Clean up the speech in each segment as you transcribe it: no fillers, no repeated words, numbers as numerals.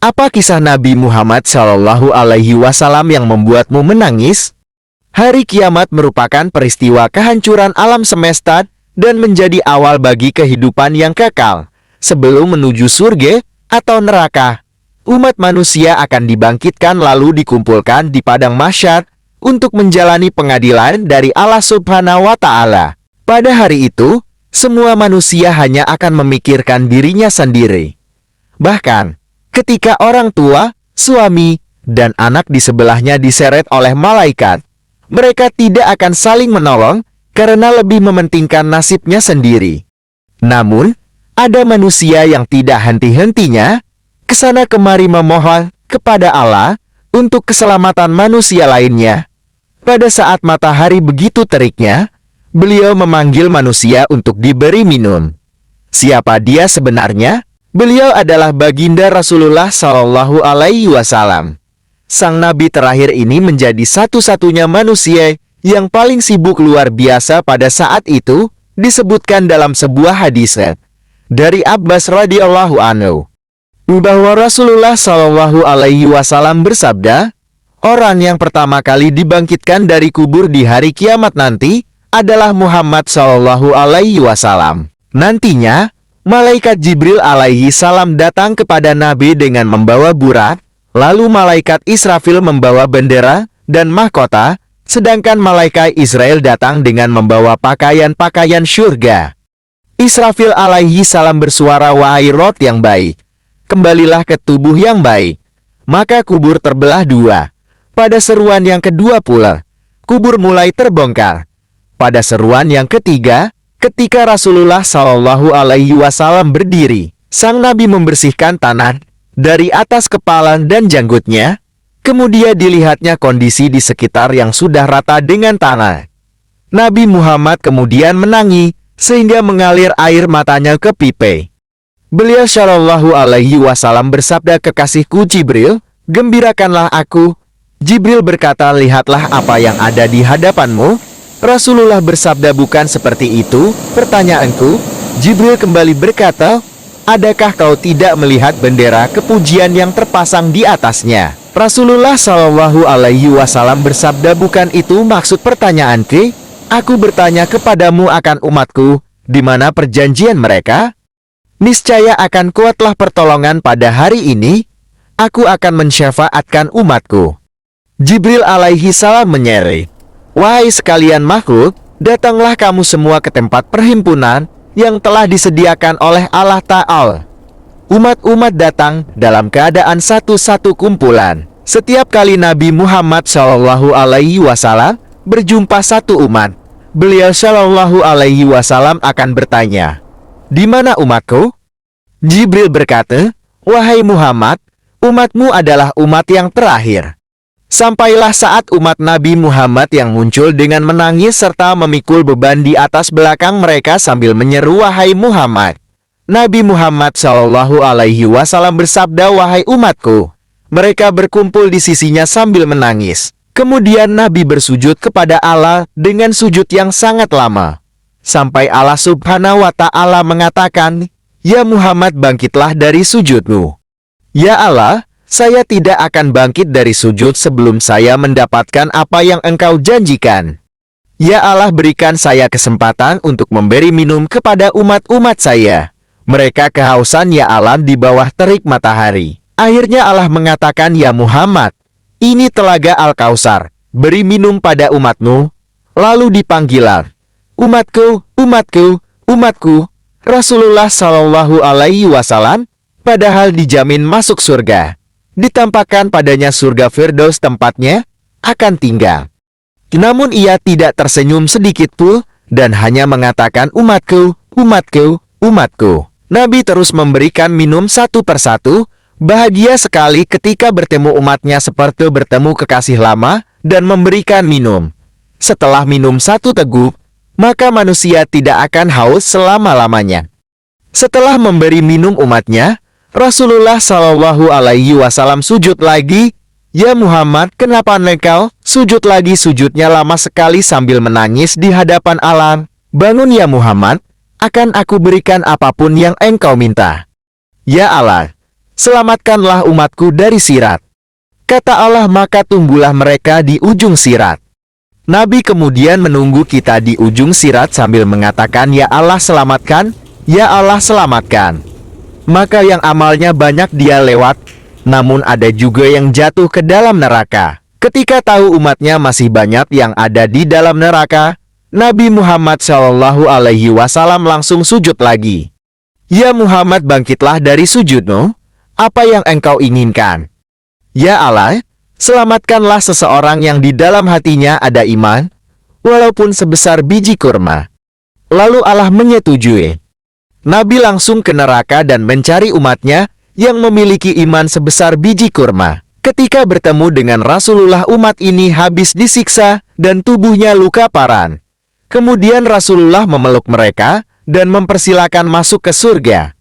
Apa kisah Nabi Muhammad SAW yang membuatmu menangis? Hari kiamat merupakan peristiwa kehancuran alam semesta dan menjadi awal bagi kehidupan yang kekal. Sebelum menuju surga atau neraka, umat manusia akan dibangkitkan lalu dikumpulkan di padang mahsyar untuk menjalani pengadilan dari Allah Subhanahu wa Ta'ala. Pada hari itu, semua manusia hanya akan memikirkan dirinya sendiri. Bahkan, ketika orang tua, suami, dan anak di sebelahnya diseret oleh malaikat, mereka tidak akan saling menolong karena lebih mementingkan nasibnya sendiri. Namun, ada manusia yang tidak henti-hentinya kesana kemari memohon kepada Allah untuk keselamatan manusia lainnya. Pada saat matahari begitu teriknya, beliau memanggil manusia untuk diberi minum. Siapa dia sebenarnya? Beliau adalah baginda Rasulullah Shallallahu Alaihi Wasallam. Sang Nabi terakhir ini menjadi satu-satunya manusia yang paling sibuk luar biasa pada saat itu, disebutkan dalam sebuah hadis dari Abbas radhiyallahu anhu bahwa Rasulullah Shallallahu Alaihi Wasallam bersabda, orang yang pertama kali dibangkitkan dari kubur di hari kiamat nanti adalah Muhammad Shallallahu Alaihi Wasallam. Nantinya, malaikat Jibril alaihi salam datang kepada Nabi dengan membawa burak, lalu malaikat Israfil membawa bendera dan mahkota, sedangkan malaikat Israel datang dengan membawa pakaian-pakaian syurga. Israfil alaihi salam bersuara, wahai roh yang baik, kembalilah ke tubuh yang baik. Maka kubur terbelah dua. Pada seruan yang kedua pula, kubur mulai terbongkar. Pada seruan yang ketiga, ketika Rasulullah Shallallahu Alaihi Wasallam berdiri, sang Nabi membersihkan tanah dari atas kepala dan janggutnya. Kemudian dilihatnya kondisi di sekitar yang sudah rata dengan tanah. Nabi Muhammad kemudian menangis sehingga mengalir air matanya ke pipi. Beliau Shallallahu Alaihi Wasallam bersabda, kekasihku Jibril, gembirakanlah aku. Jibril berkata, lihatlah apa yang ada di hadapanmu. Rasulullah bersabda, bukan seperti itu pertanyaanku. Jibril kembali berkata, adakah kau tidak melihat bendera kepujian yang terpasang di atasnya? Rasulullah Shallallahu Alaihi Wasallam bersabda, bukan itu maksud pertanyaanku. Aku bertanya kepadamu akan umatku, di mana perjanjian mereka? Niscaya akan kuatlah pertolongan pada hari ini. Aku akan mensyafaatkan umatku. Jibril alaihi salam menyeri, wahai sekalian makhluk, datanglah kamu semua ke tempat perhimpunan yang telah disediakan oleh Allah Ta'ala. Umat-umat datang dalam keadaan satu-satu kumpulan. Setiap kali Nabi Muhammad Shallallahu Alaihi Wasallam berjumpa satu umat, beliau Shallallahu Alaihi Wasallam akan bertanya, di mana umatku? Jibril berkata, wahai Muhammad, umatmu adalah umat yang terakhir. Sampailah saat umat Nabi Muhammad yang muncul dengan menangis serta memikul beban di atas belakang mereka sambil menyeru, wahai Muhammad. Nabi Muhammad Shallallahu Alaihi Wasallam bersabda, wahai umatku. Mereka berkumpul di sisinya sambil menangis. Kemudian Nabi bersujud kepada Allah dengan sujud yang sangat lama. Sampai Allah Subhanahu wa Ta'ala mengatakan, ya Muhammad, bangkitlah dari sujudmu. Ya Allah, saya tidak akan bangkit dari sujud sebelum saya mendapatkan apa yang engkau janjikan. Ya Allah, berikan saya kesempatan untuk memberi minum kepada umat-umat saya. Mereka kehausan ya Allah di bawah terik matahari. Akhirnya Allah mengatakan, ya Muhammad, ini telaga Al-Kautsar, beri minum pada umatmu. Lalu dipanggilah, umatku, umatku, umatku. Rasulullah Shallallahu Alaihi Wasallam padahal dijamin masuk surga. Ditampakkan padanya surga Firdaus tempatnya akan tinggal. Namun ia tidak tersenyum sedikit pun dan hanya mengatakan, umatku, umatku, umatku. Nabi terus memberikan minum satu persatu. Bahagia sekali ketika bertemu umatnya seperti bertemu kekasih lama dan memberikan minum. Setelah minum satu teguk, maka manusia tidak akan haus selama-lamanya. Setelah memberi minum umatnya, Rasulullah Shallallahu Alaihi Wasallam sujud lagi. Ya Muhammad, kenapa engkau sujud lagi? Sujudnya lama sekali sambil menangis di hadapan Allah. Bangun ya Muhammad, akan aku berikan apapun yang engkau minta. Ya Allah, selamatkanlah umatku dari Sirat. Kata Allah, maka tumbuhlah mereka di ujung Sirat. Nabi kemudian menunggu kita di ujung Sirat sambil mengatakan, "Ya Allah selamatkan, ya Allah selamatkan." Maka yang amalnya banyak dia lewat, namun ada juga yang jatuh ke dalam neraka. Ketika tahu umatnya masih banyak yang ada di dalam neraka, Nabi Muhammad SAW langsung sujud lagi. "Ya Muhammad, bangkitlah dari sujudmu. Apa yang engkau inginkan?" "Ya Allah, selamatkanlah seseorang yang di dalam hatinya ada iman, walaupun sebesar biji kurma." Lalu Allah menyetujui. Nabi langsung ke neraka dan mencari umatnya yang memiliki iman sebesar biji kurma. Ketika bertemu dengan Rasulullah, umat ini habis disiksa dan tubuhnya luka parah. Kemudian Rasulullah memeluk mereka dan mempersilakan masuk ke surga.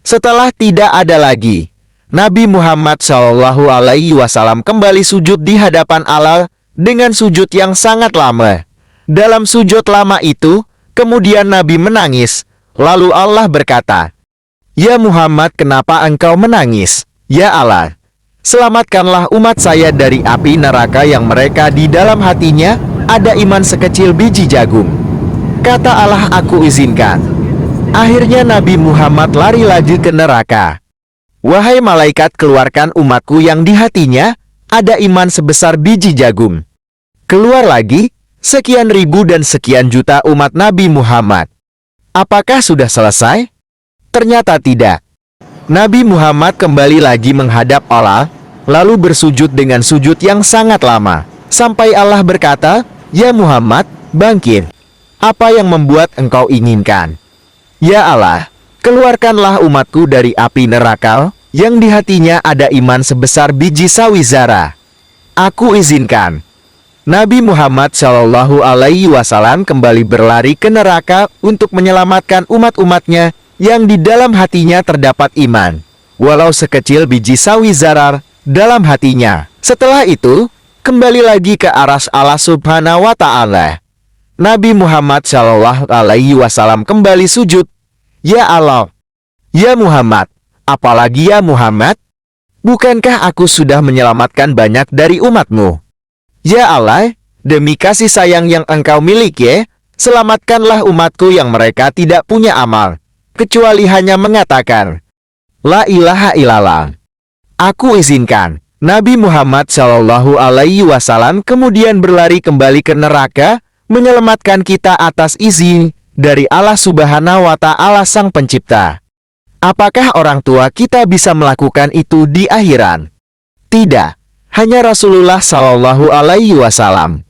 Setelah tidak ada lagi, Nabi Muhammad SAW kembali sujud di hadapan Allah dengan sujud yang sangat lama. Dalam sujud lama itu, kemudian Nabi menangis. Lalu Allah berkata, "Ya Muhammad, kenapa engkau menangis? Ya Allah, selamatkanlah umat saya dari api neraka yang mereka di dalam hatinya ada iman sekecil biji jagung." Kata Allah, "Aku izinkan." Akhirnya Nabi Muhammad lari lagi ke neraka. "Wahai malaikat, keluarkan umatku yang di hatinya ada iman sebesar biji jagung." Keluar lagi sekian ribu dan sekian juta umat Nabi Muhammad. Apakah sudah selesai? Ternyata tidak. Nabi Muhammad kembali lagi menghadap Allah, lalu bersujud dengan sujud yang sangat lama. Sampai Allah berkata, "Ya Muhammad, bangkit. Apa yang membuat engkau inginkan?" "Ya Allah, keluarkanlah umatku dari api neraka yang di hatinya ada iman sebesar biji sawi zara." "Aku izinkan." Nabi Muhammad SAW kembali berlari ke neraka untuk menyelamatkan umat-umatnya yang di dalam hatinya terdapat iman, walau sekecil biji sawi zarar dalam hatinya. Setelah itu, kembali lagi ke aras Allah Subhanahu wa Ta'ala. Nabi Muhammad SAW kembali sujud. "Ya Allah, ya Muhammad, apalagi ya Muhammad? Bukankah aku sudah menyelamatkan banyak dari umatmu? Ya Allah, demi kasih sayang yang engkau miliki, selamatkanlah umatku yang mereka tidak punya amal, kecuali hanya mengatakan, 'La ilaha illallah.' Aku izinkan." Nabi Muhammad SAW kemudian berlari kembali ke neraka, menyelamatkan kita atas izin dari Allah Subhanahu wa Ta'ala Sang Pencipta. Apakah orang tua kita bisa melakukan itu di akhirat? Tidak. Hanya Rasulullah SAW.